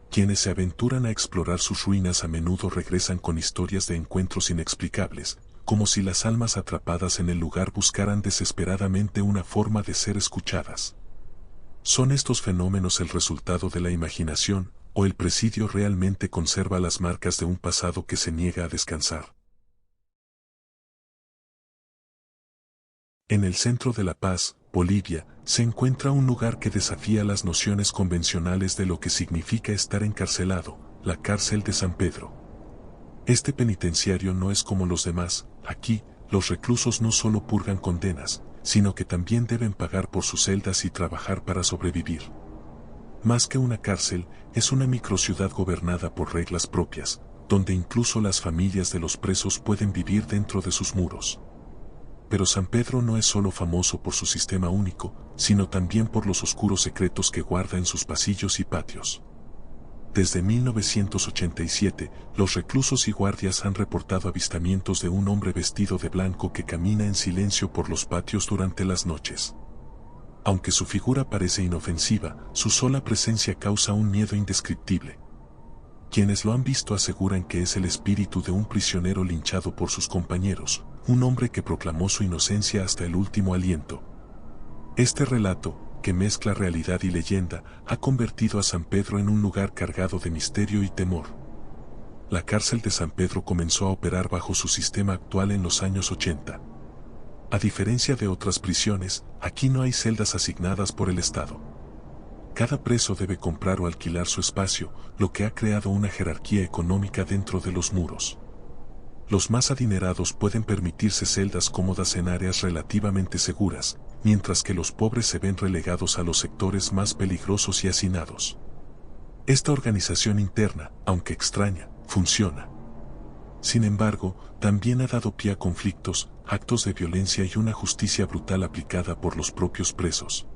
Quienes se aventuran a explorar sus ruinas a menudo regresan con historias de encuentros inexplicables, como si las almas atrapadas en el lugar buscaran desesperadamente una forma de ser escuchadas. ¿Son estos fenómenos el resultado de la imaginación, o el presidio realmente conserva las marcas de un pasado que se niega a descansar? En el centro de La Paz, Bolivia, se encuentra un lugar que desafía las nociones convencionales de lo que significa estar encarcelado, la cárcel de San Pedro. Este penitenciario no es como los demás. Aquí, los reclusos no solo purgan condenas, sino que también deben pagar por sus celdas y trabajar para sobrevivir. Más que una cárcel, es una microciudad gobernada por reglas propias, donde incluso las familias de los presos pueden vivir dentro de sus muros. Pero San Pedro no es solo famoso por su sistema único, sino también por los oscuros secretos que guarda en sus pasillos y patios. Desde 1987, los reclusos y guardias han reportado avistamientos de un hombre vestido de blanco que camina en silencio por los patios durante las noches. Aunque su figura parece inofensiva, su sola presencia causa un miedo indescriptible. Quienes lo han visto aseguran que es el espíritu de un prisionero linchado por sus compañeros, un hombre que proclamó su inocencia hasta el último aliento. Este relato, que mezcla realidad y leyenda, ha convertido a San Pedro en un lugar cargado de misterio y temor. La cárcel de San Pedro comenzó a operar bajo su sistema actual en los años 80. A diferencia de otras prisiones, aquí no hay celdas asignadas por el Estado. Cada preso debe comprar o alquilar su espacio, lo que ha creado una jerarquía económica dentro de los muros. Los más adinerados pueden permitirse celdas cómodas en áreas relativamente seguras, mientras que los pobres se ven relegados a los sectores más peligrosos y hacinados. Esta organización interna, aunque extraña, funciona. Sin embargo, también ha dado pie a conflictos, actos de violencia y una justicia brutal aplicada por los propios presos.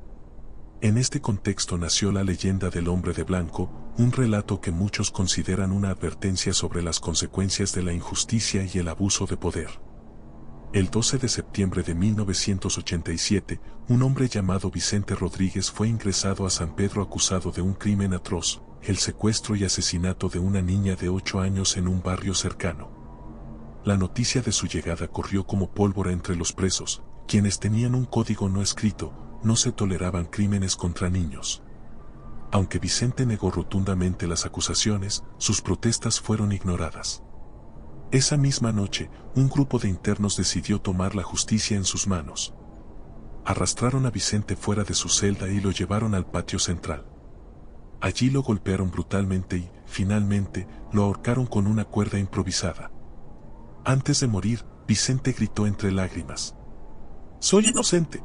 En este contexto nació la leyenda del hombre de blanco, un relato que muchos consideran una advertencia sobre las consecuencias de la injusticia y el abuso de poder. El 12 de septiembre de 1987, un hombre llamado Vicente Rodríguez fue ingresado a San Pedro acusado de un crimen atroz, el secuestro y asesinato de una niña de 8 años en un barrio cercano. La noticia de su llegada corrió como pólvora entre los presos, quienes tenían un código no escrito: no se toleraban crímenes contra niños. Aunque Vicente negó rotundamente las acusaciones, sus protestas fueron ignoradas. Esa misma noche, un grupo de internos decidió tomar la justicia en sus manos. Arrastraron a Vicente fuera de su celda y lo llevaron al patio central. Allí lo golpearon brutalmente y, finalmente, lo ahorcaron con una cuerda improvisada. Antes de morir, Vicente gritó entre lágrimas: «¡Soy inocente!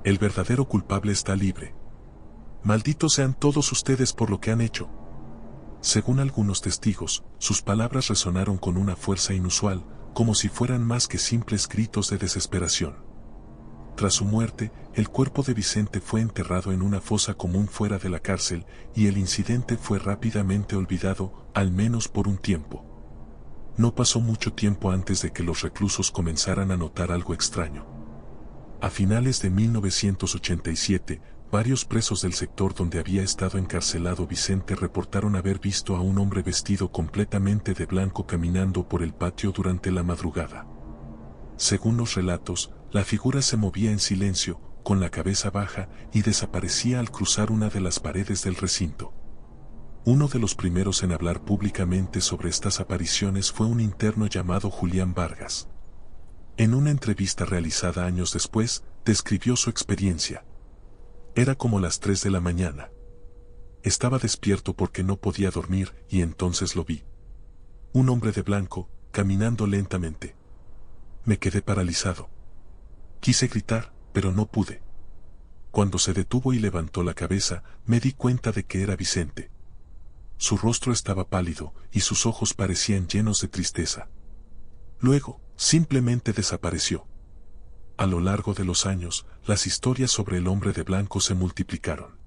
El verdadero culpable está libre. Malditos sean todos ustedes por lo que han hecho». Según algunos testigos, sus palabras resonaron con una fuerza inusual, como si fueran más que simples gritos de desesperación. Tras su muerte, el cuerpo de Vicente fue enterrado en una fosa común fuera de la cárcel, y el incidente fue rápidamente olvidado, al menos por un tiempo. No pasó mucho tiempo antes de que los reclusos comenzaran a notar algo extraño. A finales de 1987, varios presos del sector donde había estado encarcelado Vicente reportaron haber visto a un hombre vestido completamente de blanco caminando por el patio durante la madrugada. Según los relatos, la figura se movía en silencio, con la cabeza baja, y desaparecía al cruzar una de las paredes del recinto. Uno de los primeros en hablar públicamente sobre estas apariciones fue un interno llamado Julián Vargas. En una entrevista realizada años después, describió su experiencia. Era como las 3 de la mañana. Estaba despierto porque no podía dormir y entonces lo vi. Un hombre de blanco, caminando lentamente. Me quedé paralizado. Quise gritar, pero no pude. Cuando se detuvo y levantó la cabeza, me di cuenta de que era Vicente. Su rostro estaba pálido y sus ojos parecían llenos de tristeza. Luego, simplemente desapareció. A lo largo de los años, las historias sobre el hombre de blanco se multiplicaron.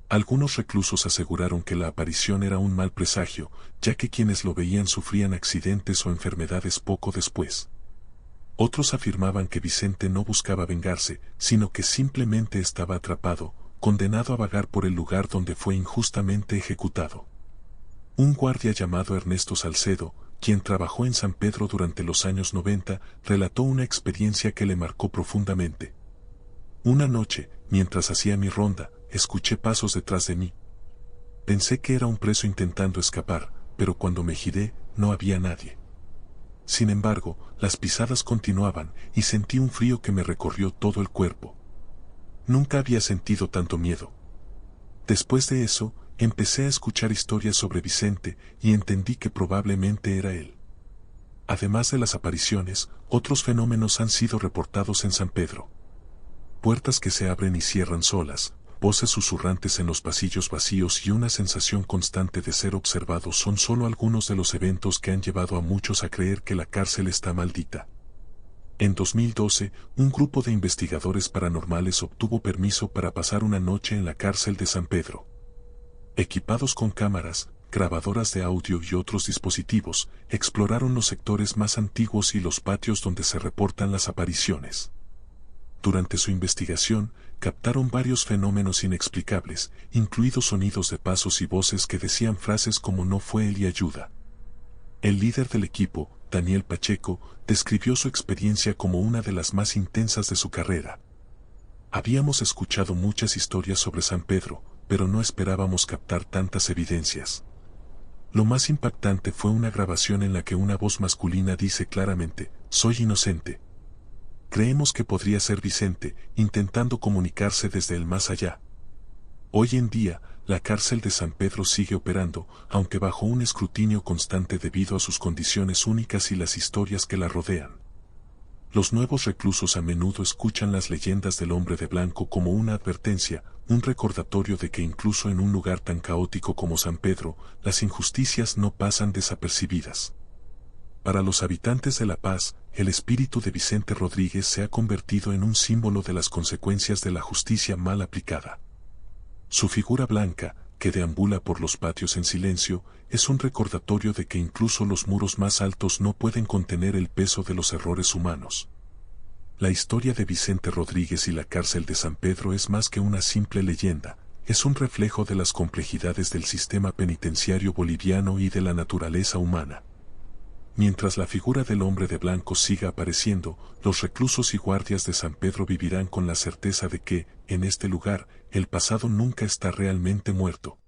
Algunos reclusos aseguraron que la aparición era un mal presagio, ya que quienes lo veían sufrían accidentes o enfermedades poco después. Otros afirmaban que Vicente no buscaba vengarse, sino que simplemente estaba atrapado, condenado a vagar por el lugar donde fue injustamente ejecutado. Un guardia llamado Ernesto Salcedo, quien trabajó en San Pedro durante los años 90, relató una experiencia que le marcó profundamente. Una noche, mientras hacía mi ronda, escuché pasos detrás de mí. Pensé que era un preso intentando escapar, pero cuando me giré, no había nadie. Sin embargo, las pisadas continuaban y sentí un frío que me recorrió todo el cuerpo. Nunca había sentido tanto miedo. Después de eso, empecé a escuchar historias sobre Vicente y entendí que probablemente era él. Además de las apariciones, otros fenómenos han sido reportados en San Pedro. Puertas que se abren y cierran solas, voces susurrantes en los pasillos vacíos y una sensación constante de ser observado son solo algunos de los eventos que han llevado a muchos a creer que la cárcel está maldita. En 2012, un grupo de investigadores paranormales obtuvo permiso para pasar una noche en la cárcel de San Pedro. Equipados con cámaras, grabadoras de audio y otros dispositivos, exploraron los sectores más antiguos y los patios donde se reportan las apariciones. Durante su investigación, captaron varios fenómenos inexplicables, incluidos sonidos de pasos y voces que decían frases como "no fue él y ayuda". El líder del equipo, Daniel Pacheco, describió su experiencia como una de las más intensas de su carrera. Habíamos escuchado muchas historias sobre San Pedro, pero no esperábamos captar tantas evidencias. Lo más impactante fue una grabación en la que una voz masculina dice claramente, «Soy inocente». Creemos que podría ser Vicente, intentando comunicarse desde el más allá. Hoy en día, la cárcel de San Pedro sigue operando, aunque bajo un escrutinio constante debido a sus condiciones únicas y las historias que la rodean. Los nuevos reclusos a menudo escuchan las leyendas del hombre de blanco como una advertencia, un recordatorio de que incluso en un lugar tan caótico como San Pedro, las injusticias no pasan desapercibidas. Para los habitantes de La Paz, el espíritu de Vicente Rodríguez se ha convertido en un símbolo de las consecuencias de la justicia mal aplicada. Su figura blanca, que deambula por los patios en silencio, es un recordatorio de que incluso los muros más altos no pueden contener el peso de los errores humanos. La historia de Vicente Rodríguez y la cárcel de San Pedro es más que una simple leyenda, es un reflejo de las complejidades del sistema penitenciario boliviano y de la naturaleza humana. Mientras la figura del hombre de blanco siga apareciendo, los reclusos y guardias de San Pedro vivirán con la certeza de que, en este lugar, el pasado nunca está realmente muerto.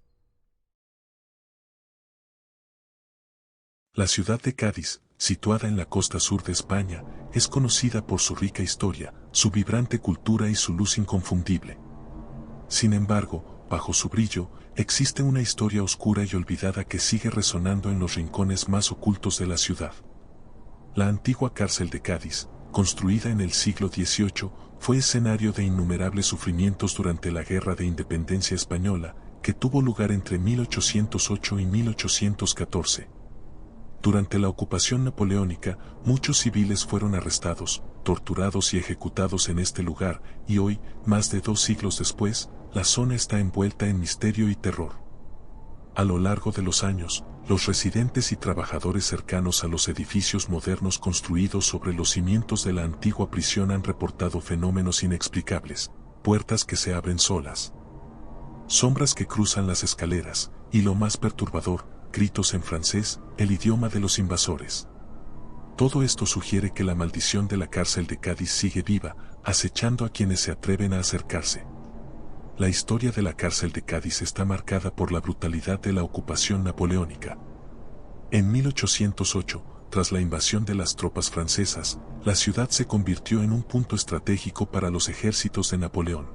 La ciudad de Cádiz, situada en la costa sur de España, es conocida por su rica historia, su vibrante cultura y su luz inconfundible. Sin embargo, bajo su brillo, existe una historia oscura y olvidada que sigue resonando en los rincones más ocultos de la ciudad. La antigua cárcel de Cádiz, construida en el siglo XVIII, fue escenario de innumerables sufrimientos durante la Guerra de Independencia Española, que tuvo lugar entre 1808 y 1814. Durante la ocupación napoleónica, muchos civiles fueron arrestados, torturados y ejecutados en este lugar, y hoy, más de 2 siglos después, la zona está envuelta en misterio y terror. A lo largo de los años, los residentes y trabajadores cercanos a los edificios modernos construidos sobre los cimientos de la antigua prisión han reportado fenómenos inexplicables, puertas que se abren solas, sombras que cruzan las escaleras, y lo más perturbador, gritos en francés, el idioma de los invasores. Todo esto sugiere que la maldición de la cárcel de Cádiz sigue viva, acechando a quienes se atreven a acercarse. La historia de la cárcel de Cádiz está marcada por la brutalidad de la ocupación napoleónica. En 1808, tras la invasión de las tropas francesas, la ciudad se convirtió en un punto estratégico para los ejércitos de Napoleón.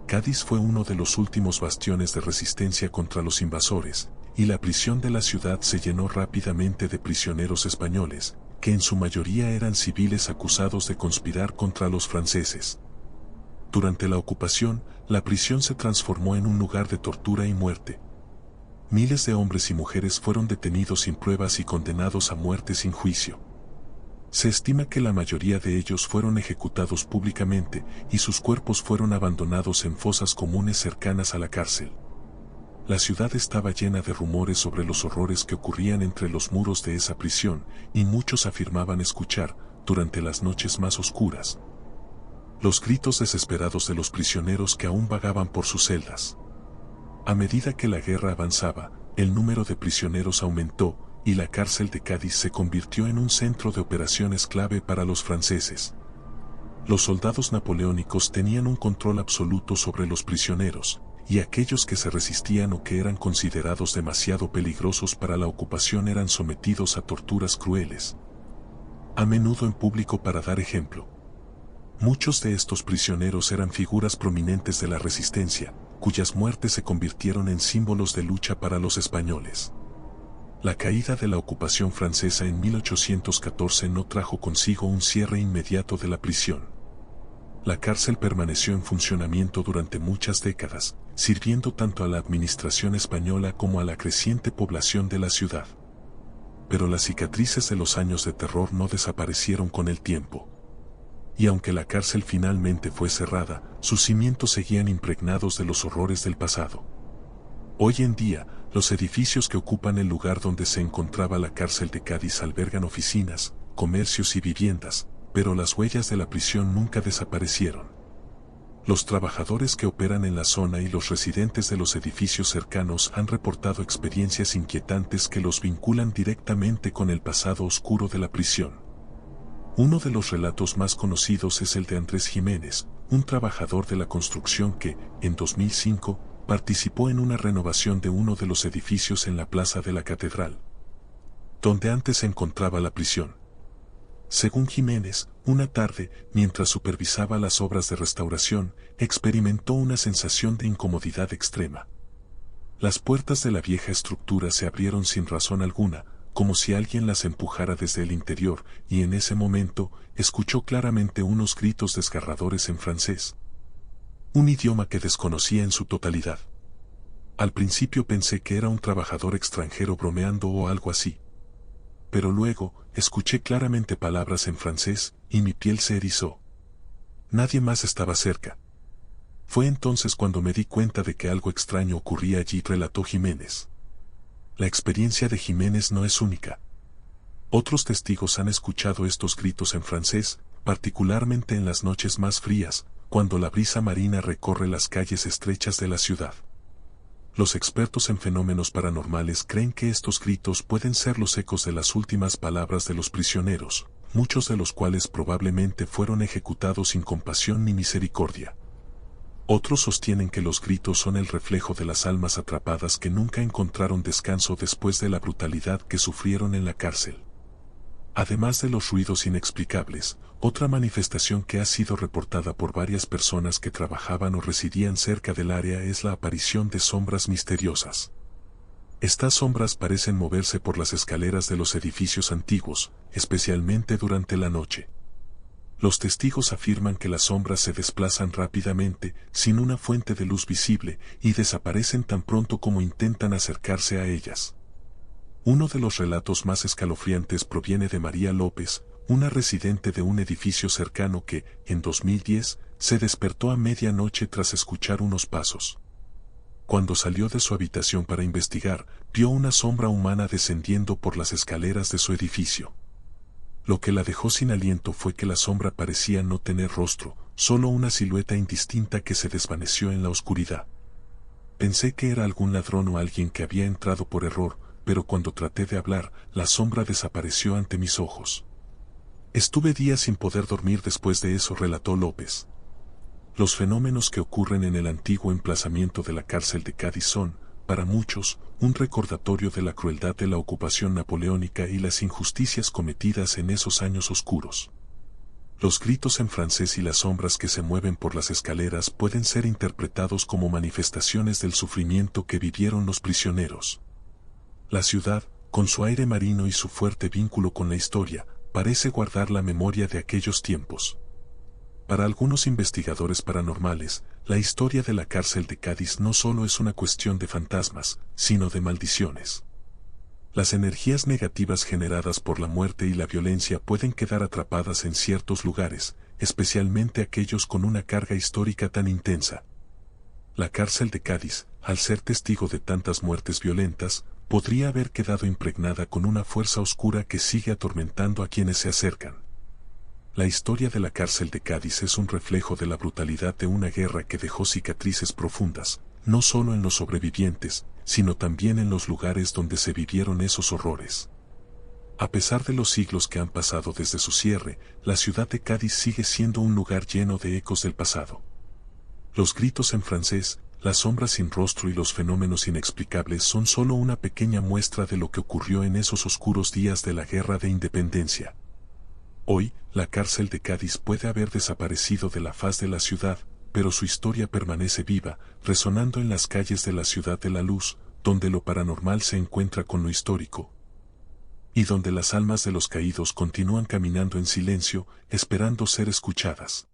Cádiz fue uno de los últimos bastiones de resistencia contra los invasores, y la prisión de la ciudad se llenó rápidamente de prisioneros españoles, que en su mayoría eran civiles acusados de conspirar contra los franceses. Durante la ocupación, la prisión se transformó en un lugar de tortura y muerte. Miles de hombres y mujeres fueron detenidos sin pruebas y condenados a muerte sin juicio. Se estima que la mayoría de ellos fueron ejecutados públicamente y sus cuerpos fueron abandonados en fosas comunes cercanas a la cárcel. La ciudad estaba llena de rumores sobre los horrores que ocurrían entre los muros de esa prisión, y muchos afirmaban escuchar, durante las noches más oscuras, los gritos desesperados de los prisioneros que aún vagaban por sus celdas. A medida que la guerra avanzaba, el número de prisioneros aumentó, y la cárcel de Cádiz se convirtió en un centro de operaciones clave para los franceses. Los soldados napoleónicos tenían un control absoluto sobre los prisioneros, y aquellos que se resistían o que eran considerados demasiado peligrosos para la ocupación eran sometidos a torturas crueles, a menudo en público para dar ejemplo. Muchos de estos prisioneros eran figuras prominentes de la resistencia, cuyas muertes se convirtieron en símbolos de lucha para los españoles. La caída de la ocupación francesa en 1814 no trajo consigo un cierre inmediato de la prisión. La cárcel permaneció en funcionamiento durante muchas décadas, sirviendo tanto a la administración española como a la creciente población de la ciudad. Pero las cicatrices de los años de terror no desaparecieron con el tiempo. Y aunque la cárcel finalmente fue cerrada, sus cimientos seguían impregnados de los horrores del pasado. Hoy en día, los edificios que ocupan el lugar donde se encontraba la cárcel de Cádiz albergan oficinas, comercios y viviendas, pero las huellas de la prisión nunca desaparecieron. Los trabajadores que operan en la zona y los residentes de los edificios cercanos han reportado experiencias inquietantes que los vinculan directamente con el pasado oscuro de la prisión. Uno de los relatos más conocidos es el de Andrés Jiménez, un trabajador de la construcción que, en 2005, participó en una renovación de uno de los edificios en la Plaza de la Catedral, donde antes se encontraba la prisión. Según Jiménez, una tarde, mientras supervisaba las obras de restauración, experimentó una sensación de incomodidad extrema. Las puertas de la vieja estructura se abrieron sin razón alguna, como si alguien las empujara desde el interior, y en ese momento, escuchó claramente unos gritos desgarradores en francés. Un idioma que desconocía en su totalidad. Al principio pensé que era un trabajador extranjero bromeando o algo así. Pero luego, escuché claramente palabras en francés, y mi piel se erizó. Nadie más estaba cerca. Fue entonces cuando me di cuenta de que algo extraño ocurría allí, relató Jiménez. La experiencia de Jiménez no es única. Otros testigos han escuchado estos gritos en francés, particularmente en las noches más frías, cuando la brisa marina recorre las calles estrechas de la ciudad. Los expertos en fenómenos paranormales creen que estos gritos pueden ser los ecos de las últimas palabras de los prisioneros, muchos de los cuales probablemente fueron ejecutados sin compasión ni misericordia. Otros sostienen que los gritos son el reflejo de las almas atrapadas que nunca encontraron descanso después de la brutalidad que sufrieron en la cárcel. Además de los ruidos inexplicables, otra manifestación que ha sido reportada por varias personas que trabajaban o residían cerca del área es la aparición de sombras misteriosas. Estas sombras parecen moverse por las escaleras de los edificios antiguos, especialmente durante la noche. Los testigos afirman que las sombras se desplazan rápidamente, sin una fuente de luz visible, y desaparecen tan pronto como intentan acercarse a ellas. Uno de los relatos más escalofriantes proviene de María López, una residente de un edificio cercano que, en 2010, se despertó a medianoche tras escuchar unos pasos. Cuando salió de su habitación para investigar, vio una sombra humana descendiendo por las escaleras de su edificio. Lo que la dejó sin aliento fue que la sombra parecía no tener rostro, solo una silueta indistinta que se desvaneció en la oscuridad. Pensé que era algún ladrón o alguien que había entrado por error, pero cuando traté de hablar, la sombra desapareció ante mis ojos. Estuve días sin poder dormir después de eso, relató López. Los fenómenos que ocurren en el antiguo emplazamiento de la cárcel de Cádiz son, para muchos, un recordatorio de la crueldad de la ocupación napoleónica y las injusticias cometidas en esos años oscuros. Los gritos en francés y las sombras que se mueven por las escaleras pueden ser interpretados como manifestaciones del sufrimiento que vivieron los prisioneros. La ciudad, con su aire marino y su fuerte vínculo con la historia, parece guardar la memoria de aquellos tiempos. Para algunos investigadores paranormales, la historia de la cárcel de Cádiz no solo es una cuestión de fantasmas, sino de maldiciones. Las energías negativas generadas por la muerte y la violencia pueden quedar atrapadas en ciertos lugares, especialmente aquellos con una carga histórica tan intensa. La cárcel de Cádiz, al ser testigo de tantas muertes violentas, podría haber quedado impregnada con una fuerza oscura que sigue atormentando a quienes se acercan. La historia de la cárcel de Cádiz es un reflejo de la brutalidad de una guerra que dejó cicatrices profundas, no solo en los sobrevivientes, sino también en los lugares donde se vivieron esos horrores. A pesar de los siglos que han pasado desde su cierre, la ciudad de Cádiz sigue siendo un lugar lleno de ecos del pasado. Los gritos en francés, las sombras sin rostro y los fenómenos inexplicables son solo una pequeña muestra de lo que ocurrió en esos oscuros días de la Guerra de Independencia. Hoy, la cárcel de Cádiz puede haber desaparecido de la faz de la ciudad, pero su historia permanece viva, resonando en las calles de la Ciudad de la Luz, donde lo paranormal se encuentra con lo histórico, y donde las almas de los caídos continúan caminando en silencio, esperando ser escuchadas.